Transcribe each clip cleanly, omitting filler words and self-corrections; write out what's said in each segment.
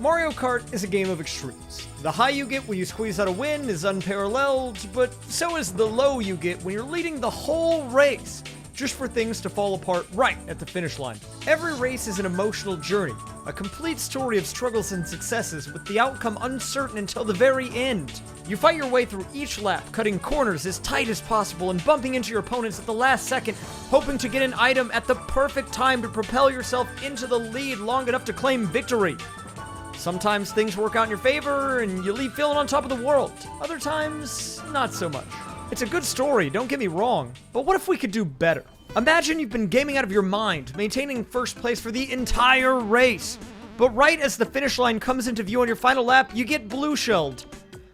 Mario Kart is a game of extremes. The high you get when you squeeze out a win is unparalleled, but so is the low you get when you're leading the whole race, just for things to fall apart right at the finish line. Every race is an emotional journey, a complete story of struggles and successes with the outcome uncertain until the very end. You fight your way through each lap, cutting corners as tight as possible and bumping into your opponents at the last second, hoping to get an item at the perfect time to propel yourself into the lead long enough to claim victory. Sometimes things work out in your favor and you leave feeling on top of the world. Other times, not so much. It's a good story, don't get me wrong, but what if we could do better? Imagine you've been gaming out of your mind, maintaining first place for the entire race. But right as the finish line comes into view on your final lap, you get blue-shelled.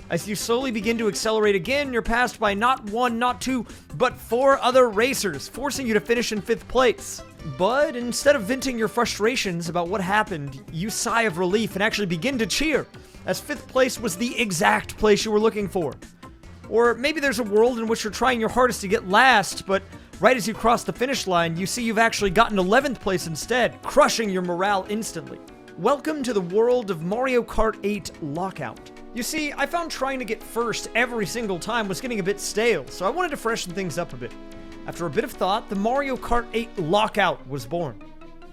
As you slowly begin to accelerate again, you're passed by not one, not two, but 4 other racers, forcing you to finish in 5th place. But instead of venting your frustrations about what happened, you sigh of relief and actually begin to cheer, as 5th place was the exact place you were looking for. Or maybe there's a world in which you're trying your hardest to get last, but right as you cross the finish line, you see you've actually gotten 11th place instead, crushing your morale instantly. Welcome to the world of Mario Kart 8 Lockout. You see, I found trying to get first every single time was getting a bit stale, so I wanted to freshen things up a bit. After a bit of thought, the Mario Kart 8 Lockout was born.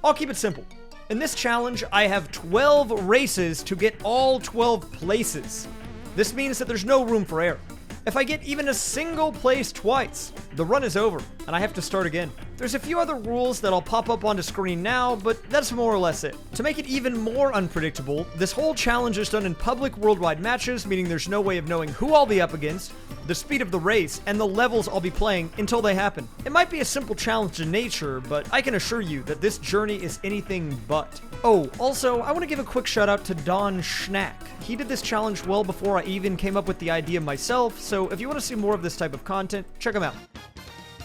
I'll keep it simple. In this challenge, I have 12 races to get all 12 places. This means that there's no room for error. If I get even a single place twice, the run is over, and I have to start again. There's a few other rules that I'll pop up on the screen now, but that's more or less it. To make it even more unpredictable, this whole challenge is done in public worldwide matches, meaning there's no way of knowing who I'll be up against, the speed of the race, and the levels I'll be playing until they happen. It might be a simple challenge in nature, but I can assure you that this journey is anything but. Oh, also, I want to give a quick shout out to Don Schnack. He did this challenge well before I even came up with the idea myself, so if you want to see more of this type of content, check him out.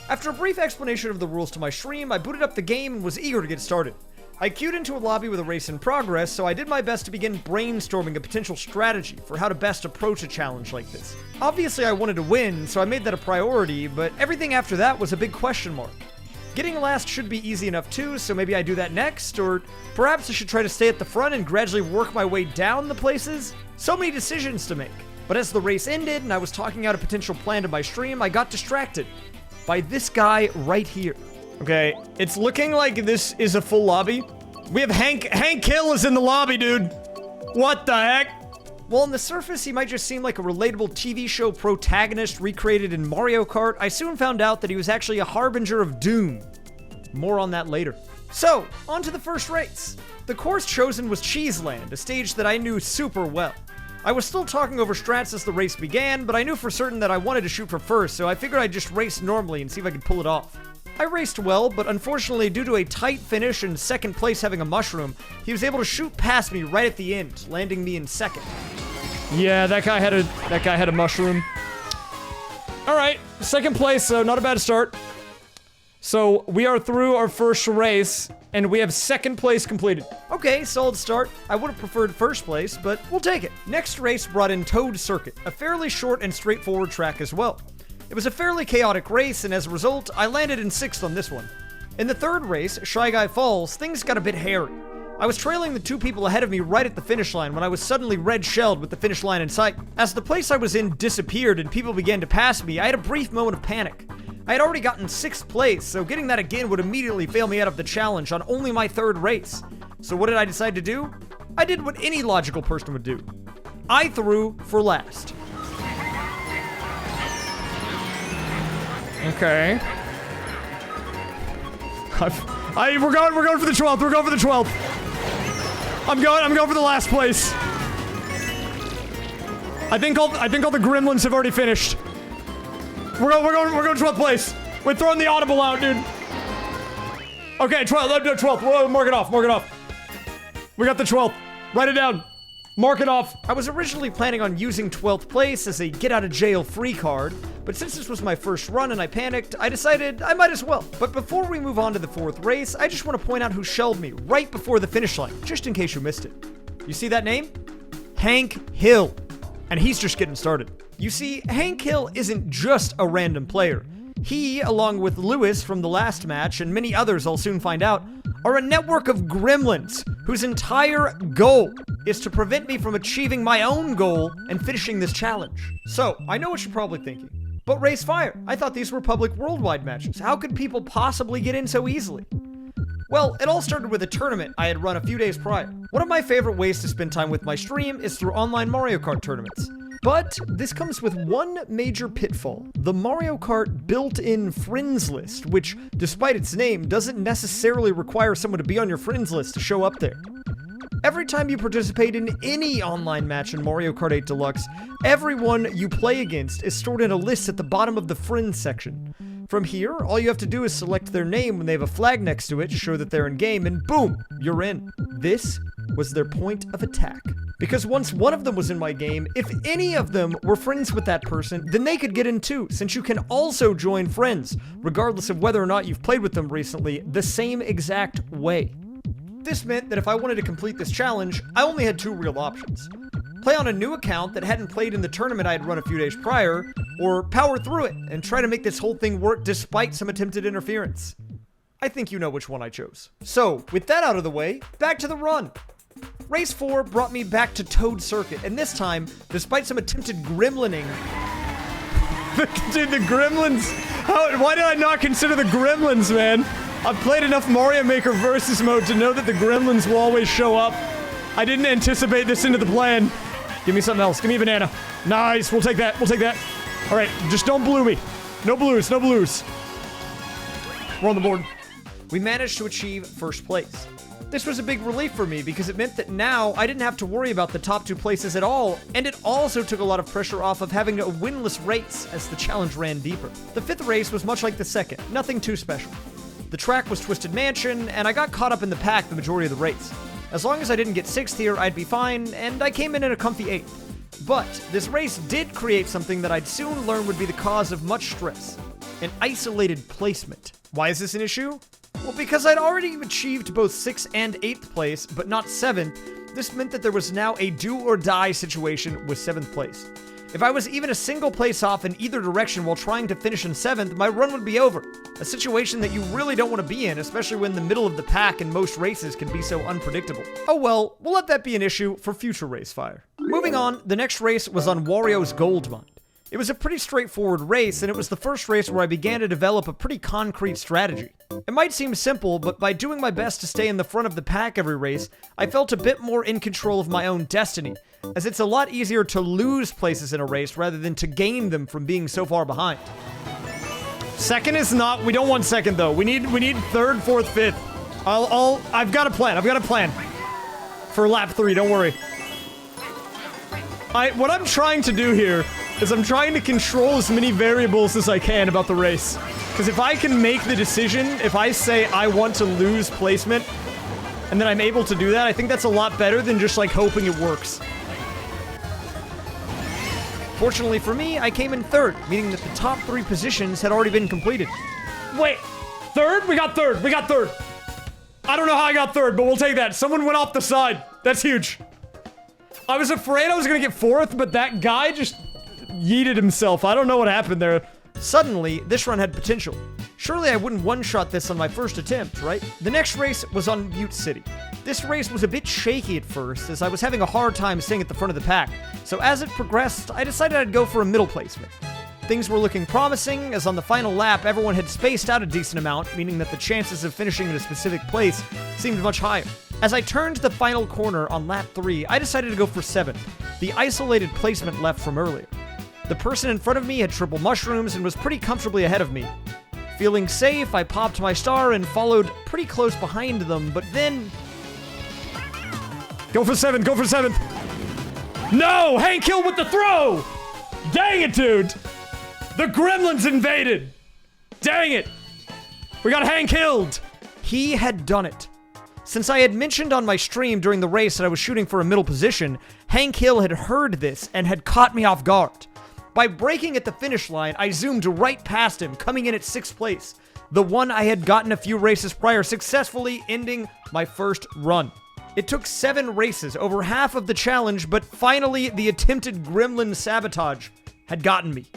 After a brief explanation of the rules to my stream, I booted up the game and was eager to get started. I queued into a lobby with a race in progress, so I did my best to begin brainstorming a potential strategy for how to best approach a challenge like this. Obviously I wanted to win, so I made that a priority, but everything after that was a big question mark. Getting last should be easy enough too, so maybe I do that next, or perhaps I should try to stay at the front and gradually work my way down the places? So many decisions to make. But as the race ended and I was talking out a potential plan to my stream, I got distracted by this guy right here. Okay, it's looking like this is a full lobby. We have Hank Hill is in the lobby, dude. What the heck? Well, on the surface, he might just seem like a relatable TV show protagonist recreated in Mario Kart. I soon found out that he was actually a harbinger of doom. More on that later. So, on to the first race. The course chosen was Cheeseland, a stage that I knew super well. I was still talking over strats as the race began, but I knew for certain that I wanted to shoot for first, so I figured I'd just race normally and see if I could pull it off. I raced well, but unfortunately, due to a tight finish and second place having a mushroom, he was able to shoot past me right at the end, landing me in second. Yeah, that guy had a mushroom. All right, second place, so not a bad start. So we are through our first race, and we have second place completed. Okay, solid start. I would have preferred first place, but we'll take it. Next race brought in Toad Circuit, a fairly short and straightforward track as well. It was a fairly chaotic race, and as a result, I landed in 6th on this one. In the third race, Shy Guy Falls, things got a bit hairy. I was trailing the 2 people ahead of me right at the finish line when I was suddenly red-shelled with the finish line in sight. As the place I was in disappeared and people began to pass me, I had a brief moment of panic. I had already gotten 6th place, so getting that again would immediately fail me out of the challenge on only my 3rd race. So what did I decide to do? I did what any logical person would do. I threw for last. Okay. We're going for the 12th. We're going for the 12th. I'm going for the last place. I think all the gremlins have already finished. We're going 12th place. We're throwing the audible out, dude. Okay, 12th. Whoa, mark it off. We got the 12th. Write it down. Mark it off. I was originally planning on using 12th place as a get-out-of-jail-free card, but since this was my first run and I panicked, I decided I might as well. But before we move on to the 4th race, I just want to point out who shelled me right before the finish line, just in case you missed it. You see that name? Hank Hill. And he's just getting started. You see, Hank Hill isn't just a random player. He, along with Lewis from the last match, and many others I'll soon find out, are a network of gremlins whose entire goal is to prevent me from achieving my own goal and finishing this challenge. So, I know what you're probably thinking. But raysfire, I thought these were public worldwide matches. How could people possibly get in so easily? Well, it all started with a tournament I had run a few days prior. One of my favorite ways to spend time with my stream is through online Mario Kart tournaments. But this comes with one major pitfall: the Mario Kart built-in friends list, which, despite its name, doesn't necessarily require someone to be on your friends list to show up there. Every time you participate in any online match in Mario Kart 8 Deluxe, everyone you play against is stored in a list at the bottom of the friends section. From here, all you have to do is select their name when they have a flag next to it to show that they're in game, and boom, you're in. This was their point of attack. Because once one of them was in my game, if any of them were friends with that person, then they could get in too, since you can also join friends, regardless of whether or not you've played with them recently, the same exact way. This meant that if I wanted to complete this challenge, I only had two real options: play on a new account that hadn't played in the tournament I had run a few days prior, or power through it and try to make this whole thing work despite some attempted interference. I think you know which one I chose. So, with that out of the way, back to the run. Race 4 brought me back to Toad Circuit, and this time, despite some attempted gremlining... Dude, the gremlins... Why did I not consider the gremlins, man? I've played enough Mario Maker Versus mode to know that the gremlins will always show up. I didn't anticipate this into the plan. Give me something else. Give me a banana. Nice, we'll take that, we'll take that. Alright, just don't blue me. No blues, no blues. We're on the board. We managed to achieve first place. This was a big relief for me because it meant that now I didn't have to worry about the top two places at all, and it also took a lot of pressure off of having a winless race as the challenge ran deeper. The fifth race was much like the second, nothing too special. The track was Twisted Mansion, and I got caught up in the pack the majority of the race. As long as I didn't get 6th here, I'd be fine, and I came in at a comfy 8th. But this race did create something that I'd soon learn would be the cause of much stress: an isolated placement. Why is this an issue? Well, because I'd already achieved both 6th and 8th place, but not 7th, this meant that there was now a do-or-die situation with 7th place. If I was even a single place off in either direction while trying to finish in 7th, my run would be over. A situation that you really don't want to be in, especially when the middle of the pack in most races can be so unpredictable. Oh well, we'll let that be an issue for future raysfire. Moving on, the next race was on Wario's Gold Mine. It was a pretty straightforward race, and it was the first race where I began to develop a pretty concrete strategy. It might seem simple, but by doing my best to stay in the front of the pack every race, I felt a bit more in control of my own destiny, as it's a lot easier to lose places in a race rather than to gain them from being so far behind. Second is not, we don't want second though. We need 3rd, 4th, 5th. I've got a plan. For lap 3, don't worry. What I'm trying to do here is I'm trying to control as many variables as I can about the race. Because if I can make the decision, if I say I want to lose placement, and then I'm able to do that, I think that's a lot better than just like hoping it works. Fortunately for me, I came in 3rd, meaning that the top 3 positions had already been completed. Wait, 3rd? We got 3rd, we got 3rd. I don't know how I got 3rd, but we'll take that. Someone went off the side. That's huge. I was afraid I was gonna get 4th, but that guy just yeeted himself. I don't know what happened there. Suddenly, this run had potential. Surely I wouldn't one-shot this on my first attempt, right? The next race was on Butte City. This race was a bit shaky at first, as I was having a hard time staying at the front of the pack. So as it progressed, I decided I'd go for a middle placement. Things were looking promising, as on the final lap, everyone had spaced out a decent amount, meaning that the chances of finishing in a specific place seemed much higher. As I turned the final corner on lap 3, I decided to go for 7th, the isolated placement left from earlier. The person in front of me had triple mushrooms and was pretty comfortably ahead of me. Feeling safe, I popped my star and followed pretty close behind them, but then... Go for 7th, go for 7th! No! Hank Hill with the throw! Dang it, dude! The gremlins invaded! Dang it! We got Hank Hilled! He had done it. Since I had mentioned on my stream during the race that I was shooting for a middle position, Hank Hill had heard this and had caught me off guard. By braking at the finish line, I zoomed right past him, coming in at 6th place, the one I had gotten a few races prior, successfully ending my first run. It took 7 races, over half of the challenge, but finally the attempted gremlin sabotage had gotten me.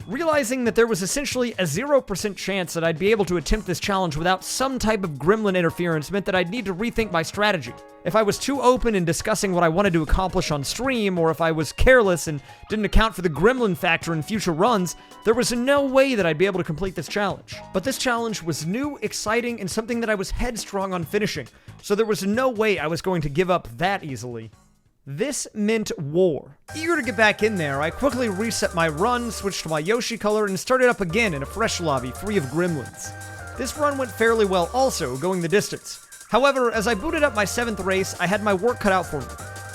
Realizing that there was essentially a 0% chance that I'd be able to attempt this challenge without some type of gremlin interference meant that I'd need to rethink my strategy. If I was too open in discussing what I wanted to accomplish on stream, or if I was careless and didn't account for the gremlin factor in future runs, there was no way that I'd be able to complete this challenge. But this challenge was new, exciting, and something that I was headstrong on finishing, so there was no way I was going to give up that easily. This meant war. Eager to get back in there, I quickly reset my run, switched to my Yoshi color, and started up again in a fresh lobby free of gremlins. This run went fairly well also, going the distance. However, as I booted up my 7th race, I had my work cut out for me.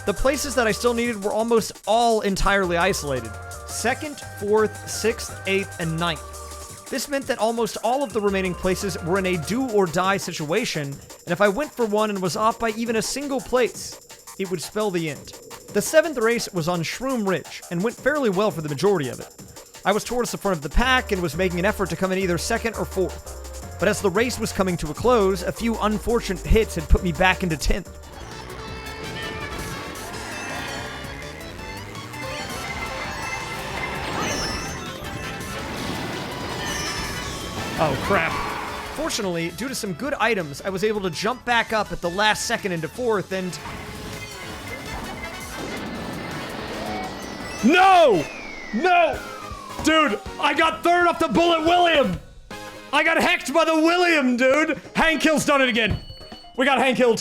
The places that I still needed were almost all entirely isolated. 2nd, 4th, 6th, 8th, and 9th. This meant that almost all of the remaining places were in a do-or-die situation, and if I went for one and was off by even a single place, it would spell the end. The 7th race was on Shroom Ridge, and went fairly well for the majority of it. I was towards the front of the pack, and was making an effort to come in either 2nd or 4th. But as the race was coming to a close, a few unfortunate hits had put me back into 10th. Oh crap. Fortunately, due to some good items, I was able to jump back up at the last second into 4th, and... No! No! Dude, I got 3rd off the Bullet William! I got hecked by the William, dude! Hank Hill's done it again! We got Hank Hill.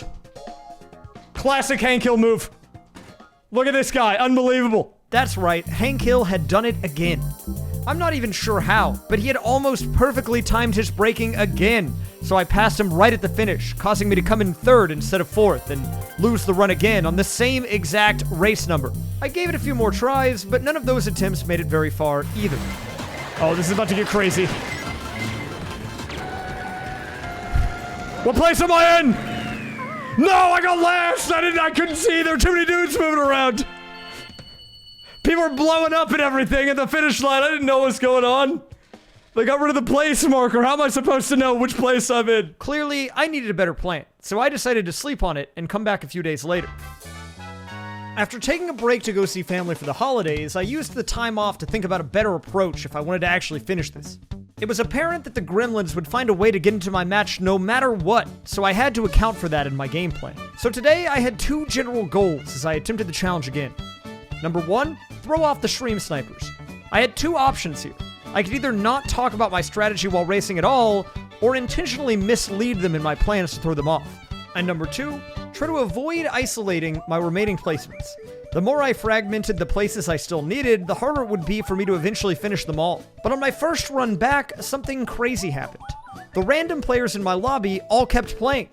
Classic Hank Hill move. Look at this guy, unbelievable. That's right, Hank Hill had done it again. I'm not even sure how, but he had almost perfectly timed his braking again, so I passed him right at the finish, causing me to come in 3rd instead of 4th, and lose the run again on the same exact race number. I gave it a few more tries, but none of those attempts made it very far either. Oh, this is about to get crazy. What place am I in? No, I got last! I couldn't see, there were too many dudes moving around. People were blowing up and everything at the finish line. I didn't know what was going on. They got rid of the place marker. How am I supposed to know which place I'm in? Clearly, I needed a better plan, so I decided to sleep on it and come back a few days later. After taking a break to go see family for the holidays, I used the time off to think about a better approach if I wanted to actually finish this. It was apparent that the gremlins would find a way to get into my match no matter what, so I had to account for that in my game plan. So today, I had 2 general goals as I attempted the challenge again. Number 1, throw off the stream snipers. I had 2 options here. I could either not talk about my strategy while racing at all, or intentionally mislead them in my plans to throw them off. And number 2, try to avoid isolating my remaining placements. The more I fragmented the places I still needed, the harder it would be for me to eventually finish them all. But on my first run back, something crazy happened. The random players in my lobby all kept playing.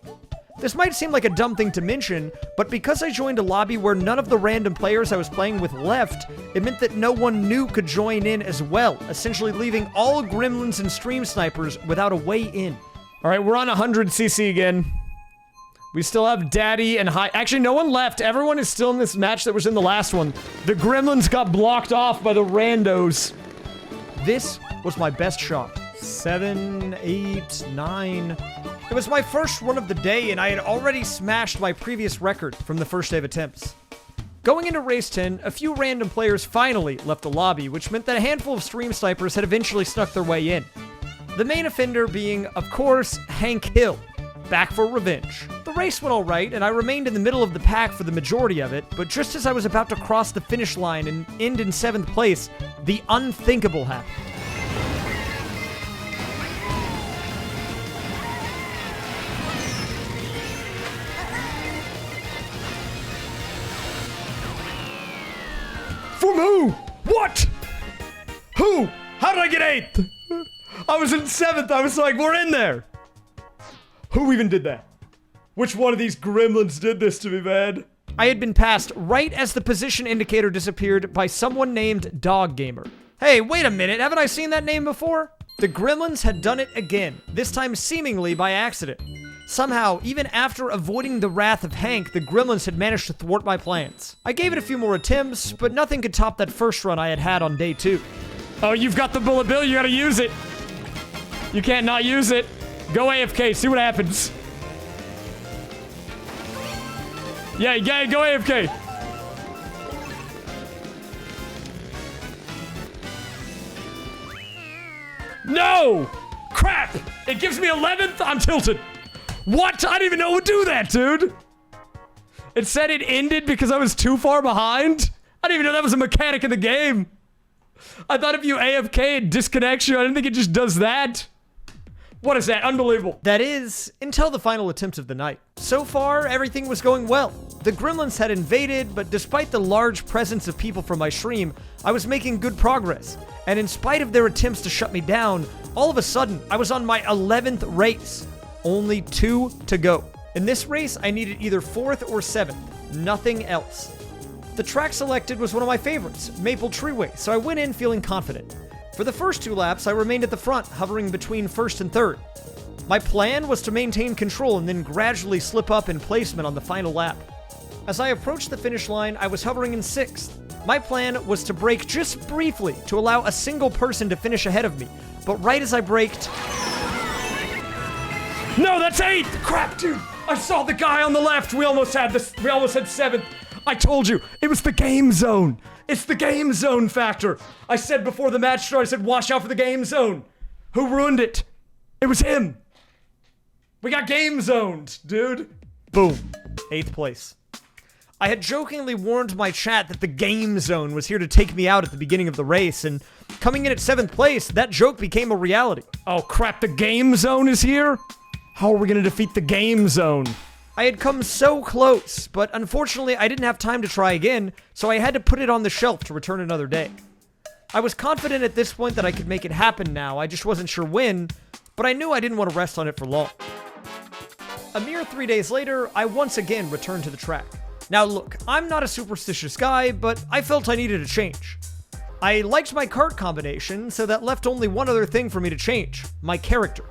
This might seem like a dumb thing to mention, but because I joined a lobby where none of the random players I was playing with left, it meant that no one new could join in as well, essentially leaving all gremlins and stream snipers without a way in. Alright, we're on 100cc again. We still have Daddy and High. Actually, no one left. Everyone is still in this match that was in the last one. The gremlins got blocked off by the randos. This was my best shot. 7, 8, 9... It was my first run of the day, and I had already smashed my previous record from the first day of attempts. Going into race 10, a few random players finally left the lobby, which meant that a handful of stream snipers had eventually snuck their way in. The main offender being, of course, Hank Hill, back for revenge. The race went alright, and I remained in the middle of the pack for the majority of it, but just as I was about to cross the finish line and end in 7th place, the unthinkable happened. From who? What? Who? How did I get 8th? I was in 7th. I was like, we're in there. Who even did that? Which one of these gremlins did this to me, man? I had been passed right as the position indicator disappeared by someone named Dog Gamer. Hey, wait a minute. Haven't I seen that name before? The gremlins had done it again, this time seemingly by accident. Somehow, even after avoiding the wrath of Hank, the gremlins had managed to thwart my plans. I gave it a few more attempts, but nothing could top that first run I had had on day 2. Oh, you've got the bullet bill, you gotta use it. You can't not use it. Go AFK, see what happens. Yeah, go AFK. No! Crap! It gives me 11th? I'm tilted. What? I didn't even know it would do that, dude. It said it ended because I was too far behind? I didn't even know that was a mechanic in the game. I thought if you AFK, it disconnects you. I didn't think it just does that. What is that? Unbelievable. That is, until the final attempt of the night. So far, everything was going well. The gremlins had invaded, but despite the large presence of people from my stream, I was making good progress. And in spite of their attempts to shut me down, all of a sudden, I was on my 11th race. Only 2 to go. In this race, I needed either 4th or 7th. Nothing else. The track selected was one of my favorites, Maple Treeway, so I went in feeling confident. For the first 2 laps, I remained at the front, hovering between 1st and 3rd. My plan was to maintain control and then gradually slip up in placement on the final lap. As I approached the finish line, I was hovering in 6th. My plan was to brake just briefly to allow a single person to finish ahead of me, but right as I braked... No, that's 8th! Crap, dude! I saw the guy on the left! We almost had 7th! I told you, it was the game zone! It's the game zone factor! I said before the match started, I said watch out for the game zone! Who ruined it? It was him! We got game zoned, dude! Boom. 8th place. I had jokingly warned my chat that the game zone was here to take me out at the beginning of the race, and coming in at 7th place, that joke became a reality. Oh crap, the game zone is here? How are we gonna defeat the game zone? I had come so close, but unfortunately I didn't have time to try again, so I had to put it on the shelf to return another day. I was confident at this point that I could make it happen now, I just wasn't sure when, but I knew I didn't want to rest on it for long. A mere 3 days later, I once again returned to the track. Now look, I'm not a superstitious guy, but I felt I needed a change. I liked my kart combination, so that left only one other thing for me to change, my character.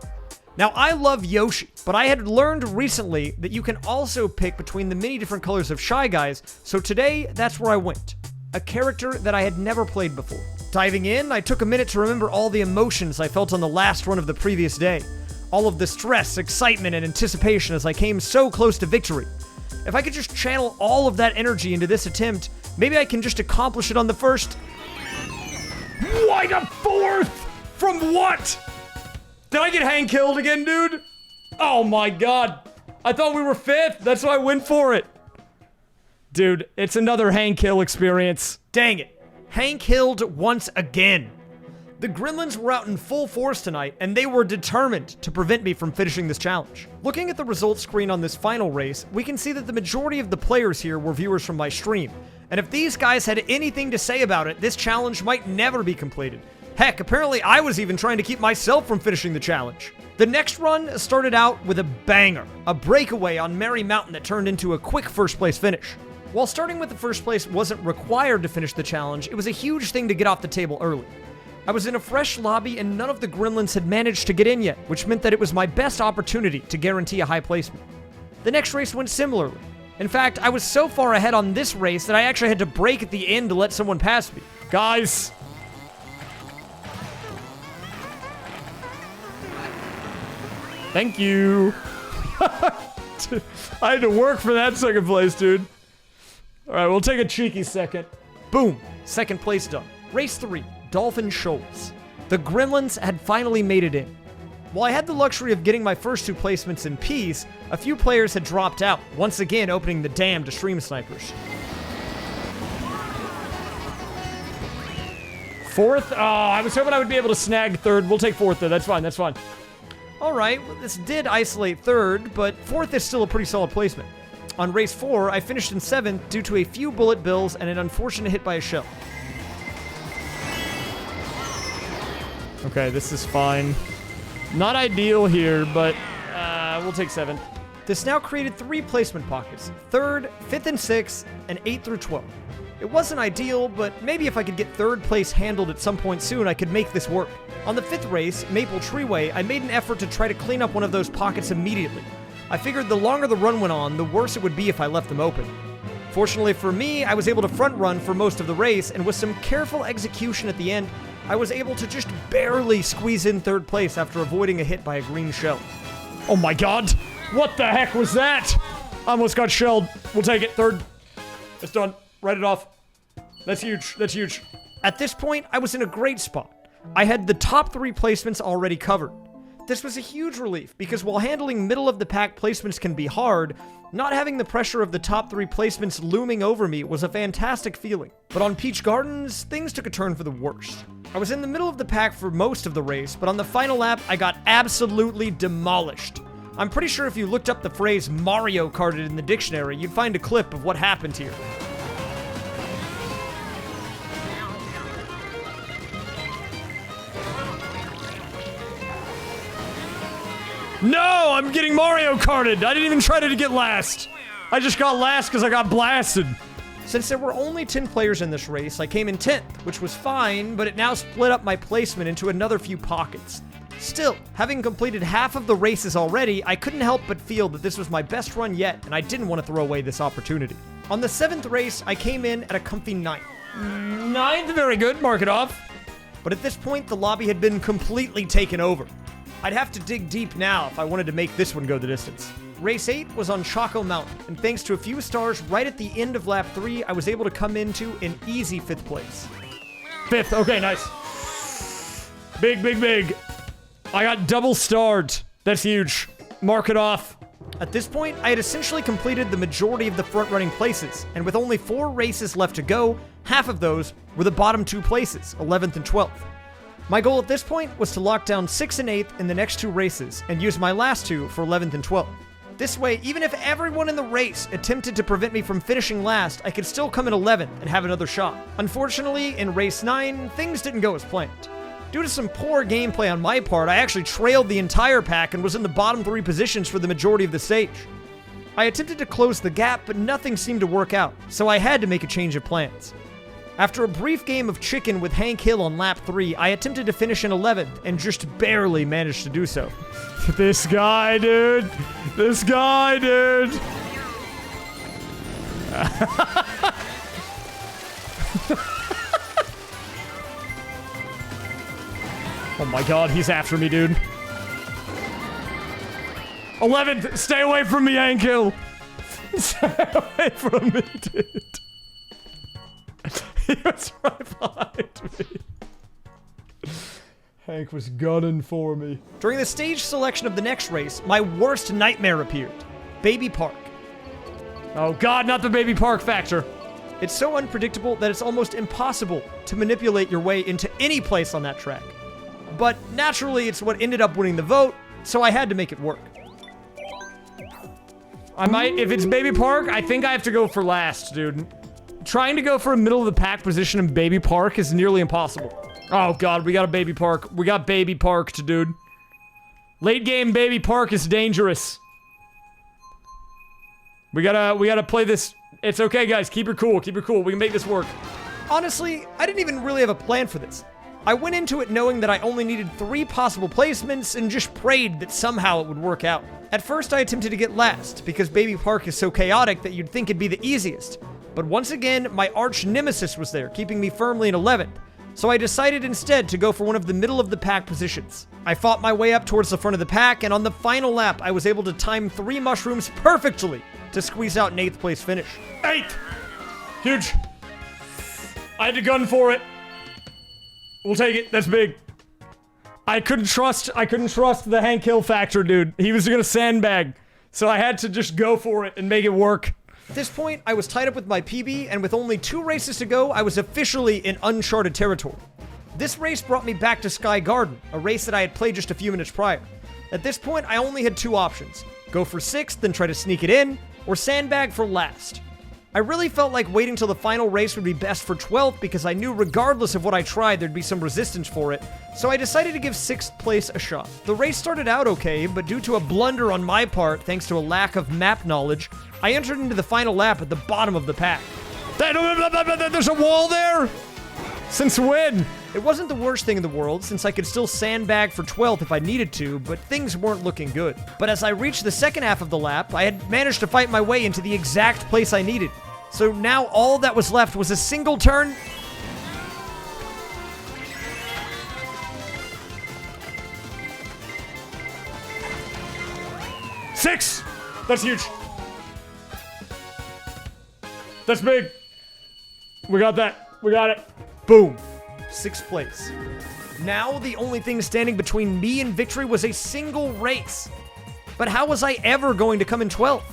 Now, I love Yoshi, but I had learned recently that you can also pick between the many different colors of Shy Guys, so today, that's where I went. A character that I had never played before. Diving in, I took a minute to remember all the emotions I felt on the last run of the previous day. All of the stress, excitement, and anticipation as I came so close to victory. If I could just channel all of that energy into this attempt, maybe I can just accomplish it on the first... Why the 4th? From what? Did I get hang killed again, dude? Oh my god. I thought we were 5th. That's why I went for it. Dude, it's another hang kill experience. Dang it. Hang killed once again. The gremlins were out in full force tonight, and they were determined to prevent me from finishing this challenge. Looking at the results screen on this final race, we can see that the majority of the players here were viewers from my stream. And if these guys had anything to say about it, this challenge might never be completed. Heck, apparently I was even trying to keep myself from finishing the challenge. The next run started out with a banger, a breakaway on Merry Mountain that turned into a quick first place finish. While starting with the first place wasn't required to finish the challenge, it was a huge thing to get off the table early. I was in a fresh lobby and none of the gremlins had managed to get in yet, which meant that it was my best opportunity to guarantee a high placement. The next race went similarly. In fact, I was so far ahead on this race that I actually had to brake at the end to let someone pass me. Guys! Thank you. I had to work for that 2nd place, dude. Alright, we'll take a cheeky second. Boom. 2nd place done. Race 3, Dolphin Shoals. The gremlins had finally made it in. While I had the luxury of getting my first 2 placements in peace, a few players had dropped out, once again opening the dam to stream snipers. 4th? Oh, I was hoping I would be able to snag 3rd. We'll take 4th though, that's fine, that's fine. Alright, well, this did isolate 3rd, but 4th is still a pretty solid placement. On race 4, I finished in 7th due to a few bullet bills and an unfortunate hit by a shell. Okay, this is fine. Not ideal here, but we'll take 7th. This now created 3 placement pockets, 3rd, 5th and 6th, and 8th through 12th. It wasn't ideal, but maybe if I could get 3rd place handled at some point soon, I could make this work. On the 5th race, Maple Treeway, I made an effort to try to clean up one of those pockets immediately. I figured the longer the run went on, the worse it would be if I left them open. Fortunately for me, I was able to front run for most of the race, and with some careful execution at the end, I was able to just barely squeeze in 3rd place after avoiding a hit by a green shell. Oh my god! What the heck was that? I almost got shelled. We'll take it. 3rd. It's done. Write it off. That's huge. That's huge. At this point, I was in a great spot. I had the top 3 placements already covered. This was a huge relief, because while handling middle-of-the-pack placements can be hard, not having the pressure of the top 3 placements looming over me was a fantastic feeling. But on Peach Gardens, things took a turn for the worst. I was in the middle of the pack for most of the race, but on the final lap, I got absolutely demolished. I'm pretty sure if you looked up the phrase Mario Karted in the dictionary, you'd find a clip of what happened here. No, I'm getting Mario Karted. I didn't even try to get last. I just got last because I got blasted. Since there were only 10 players in this race, I came in 10th, which was fine, but it now split up my placement into another few pockets. Still, having completed half of the races already, I couldn't help but feel that this was my best run yet, and I didn't want to throw away this opportunity. On the 7th race, I came in at a comfy 9th. 9th, very good, mark it off. But at this point, the lobby had been completely taken over. I'd have to dig deep now if I wanted to make this one go the distance. Race 8 was on Choco Mountain, and thanks to a few stars right at the end of lap 3, I was able to come into an easy 5th place. 5th, okay, nice. Big, big, big. I got double starred. That's huge. Mark it off. At this point, I had essentially completed the majority of the front-running places, and with only 4 races left to go, half of those were the bottom 2 places, 11th and 12th. My goal at this point was to lock down 6th and 8th in the next 2 races, and use my last 2 for 11th and 12th. This way, even if everyone in the race attempted to prevent me from finishing last, I could still come in 11th and have another shot. Unfortunately, in race 9, things didn't go as planned. Due to some poor gameplay on my part, I actually trailed the entire pack and was in the bottom 3 positions for the majority of the stage. I attempted to close the gap, but nothing seemed to work out, so I had to make a change of plans. After a brief game of chicken with Hank Hill on lap 3, I attempted to finish in 11th and just barely managed to do so. This guy, dude. This guy, dude. Oh my god, he's after me, dude. 11th, stay away from me, Hank Hill. Stay away from me, dude. He was right behind me. Hank was gunning for me. During the stage selection of the next race, my worst nightmare appeared. Baby Park. Oh god, not the Baby Park factor. It's so unpredictable that it's almost impossible to manipulate your way into any place on that track. But naturally, it's what ended up winning the vote, so I had to make it work. I might, if it's Baby Park, I think I have to go for last, dude. Trying to go for a middle-of-the-pack position in Baby Park is nearly impossible. Oh god, we got a Baby Park. We got Baby Parked, dude. Late game Baby Park is dangerous. We gotta play this. It's okay, guys. Keep it cool. Keep it cool. We can make this work. Honestly, I didn't even really have a plan for this. I went into it knowing that I only needed 3 possible placements and just prayed that somehow it would work out. At first, I attempted to get last, because Baby Park is so chaotic that you'd think it'd be the easiest. But once again, my arch nemesis was there, keeping me firmly in 11th. So I decided instead to go for one of the middle-of-the-pack positions. I fought my way up towards the front of the pack, and on the final lap, I was able to time 3 mushrooms perfectly to squeeze out an 8th place finish. 8th! Huge. I had to gun for it. We'll take it. That's big. I couldn't trust the Hank Hill factor, dude. He was gonna sandbag. So I had to just go for it and make it work. At this point, I was tied up with my PB, and with only 2 races to go, I was officially in uncharted territory. This race brought me back to Sky Garden, a race that I had played just a few minutes prior. At this point, I only had 2 options. Go for 6th and try to sneak it in, or sandbag for last. I really felt like waiting till the final race would be best for 12th because I knew regardless of what I tried, there'd be some resistance for it, so I decided to give 6th place a shot. The race started out okay, but due to a blunder on my part, thanks to a lack of map knowledge, I entered into the final lap at the bottom of the pack. There's a wall there? Since when? It wasn't the worst thing in the world, since I could still sandbag for 12th if I needed to, but things weren't looking good. But as I reached the second half of the lap, I had managed to fight my way into the exact place I needed. So now all that was left was a single turn. Six! That's huge. That's big. We got that. We got it. Boom. 6th place. Now, the only thing standing between me and victory was a single race. But how was I ever going to come in 12th?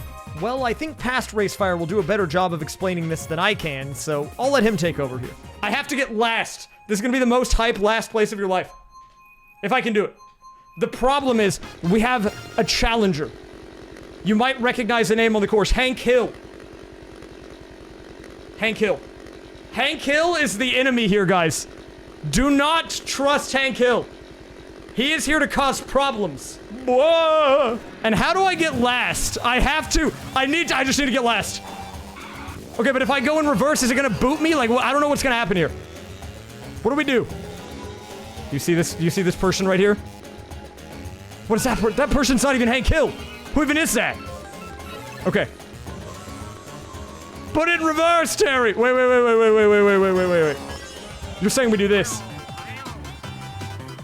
Well, I think past Racefire will do a better job of explaining this than I can, so I'll let him take over here. I have to get last. This is gonna be the most hype last place of your life. If I can do it. The problem is, we have a challenger. You might recognize the name on the course, Hank Hill. Hank Hill. Hank Hill is the enemy here, guys. Do not trust Hank Hill. He is here to cause problems. Whoa! And how do I get last? I just need to get last. Okay, but if I go in reverse, is it gonna boot me? Like, I don't know what's gonna happen here. What do we do? You see this? Do you see this person right here? What is that? That person's not even Hank Hill. Who even is that? Okay. Put it in reverse, Terry. Wait. You're saying we do this.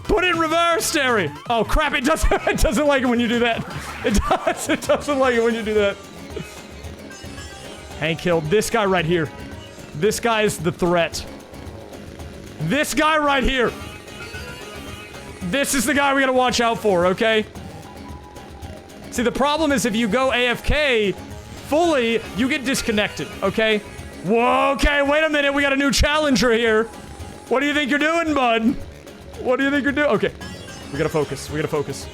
Put it in reverse, Terry. Oh, crap. It doesn't like it when you do that. It doesn't like it when you do that. Hank Hill. This guy right here. This guy is the threat. This guy right here. This is the guy we gotta watch out for, okay? See, the problem is if you go AFK fully, you get disconnected, okay? Whoa, okay, wait a minute. We got a new challenger here. What do you think you're doing, bud? What do you think you're doing? Okay. We gotta focus. We gotta focus.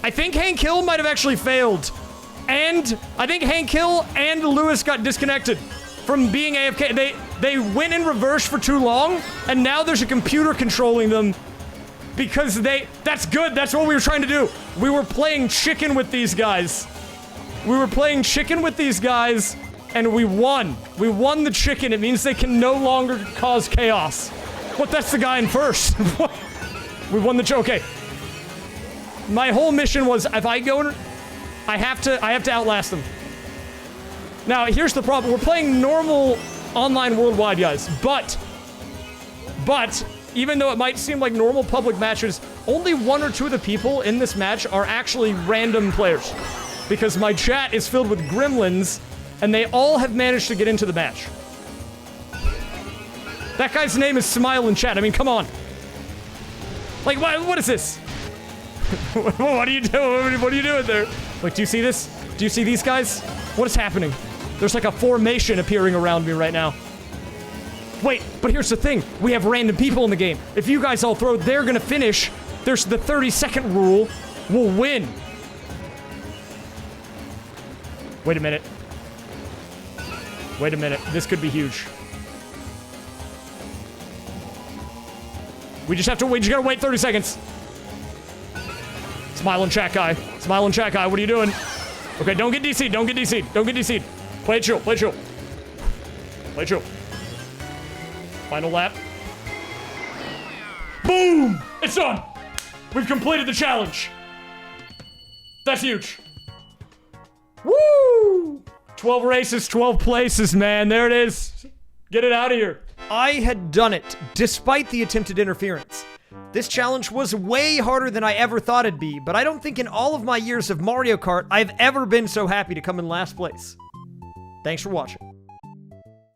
I think Hank Hill might have actually failed. And I think Hank Hill and Lewis got disconnected from being AFK. They went in reverse for too long, and now there's a computer controlling them because that's good. That's what we were trying to do. We were playing chicken with these guys. We were playing chicken with these guys, and we won. We won the chicken. It means they can no longer cause chaos. What? That's the guy in first. We won the okay. My whole mission was if I go in, I have to outlast them. Now, here's the problem. We're playing normal online worldwide, guys. But even though it might seem like normal public matches, only one or two of the people in this match are actually random players. Because my chat is filled with gremlins, and they all have managed to get into the match. That guy's name is Smile in chat. I mean, come on. Like, what is this? What are you doing? What are you doing there? Like, do you see this? Do you see these guys? What is happening? There's like a formation appearing around me right now. Wait, but here's the thing. We have random people in the game. If you guys all throw, they're gonna finish. There's the 30-second rule. We'll win. Wait a minute. Wait a minute. This could be huge. We just gotta wait 30 seconds. Smile and chat guy. Smile and chat guy. What are you doing? Okay, don't get DC'd. Don't get DC'd. Don't get DC'd. Play it chill. Play it chill. Play it chill. Final lap. Boom! It's done! We've completed the challenge. That's huge. Woo! 12 races, 12 places, man. There it is. Get it out of here. I had done it, despite the attempted interference. This challenge was way harder than I ever thought it'd be, but I don't think in all of my years of Mario Kart, I've ever been so happy to come in last place. Thanks for watching.